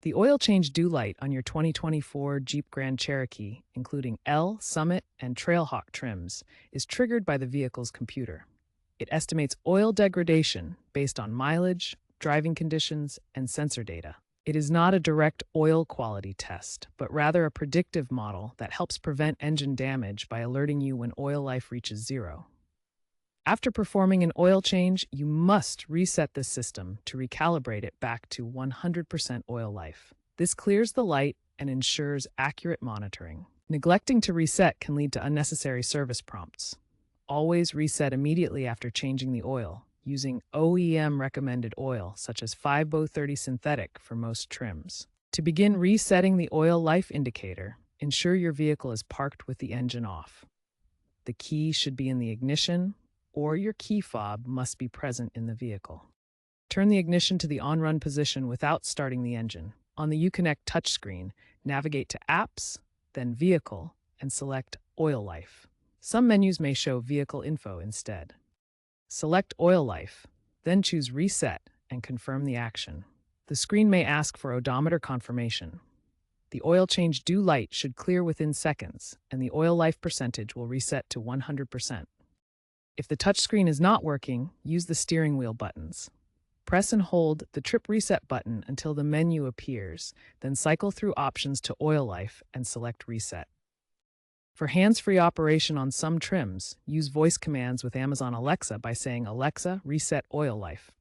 The oil change due light on your 2024 Jeep Grand Cherokee, including L, Summit, and Trailhawk trims, is triggered by the vehicle's computer. It estimates oil degradation based on mileage, driving conditions, and sensor data. It is not a direct oil quality test, but rather a predictive model that helps prevent engine damage by alerting you when oil life reaches zero. After performing an oil change, you must reset the system to recalibrate it back to 100% oil life. This clears the light and ensures accurate monitoring. Neglecting to reset can lead to unnecessary service prompts. Always reset immediately after changing the oil, using OEM-recommended oil such as 5-30 synthetic for most trims. To begin resetting the oil life indicator, ensure your vehicle is parked with the engine off. The key should be in the ignition, or your key fob must be present in the vehicle. Turn the ignition to the on-run position without starting the engine. On the Uconnect touchscreen, navigate to Apps, then Vehicle, and select Oil Life. Some menus may show vehicle info instead. Select Oil Life, then choose Reset and confirm the action. The screen may ask for odometer confirmation. The oil change due light should clear within seconds, and the oil life percentage will reset to 100%. If the touchscreen is not working, use the steering wheel buttons. Press and hold the Trip Reset button until the menu appears, then cycle through options to Oil Life and select Reset. For hands-free operation on some trims, use voice commands with Amazon Alexa by saying, "Alexa, reset oil life."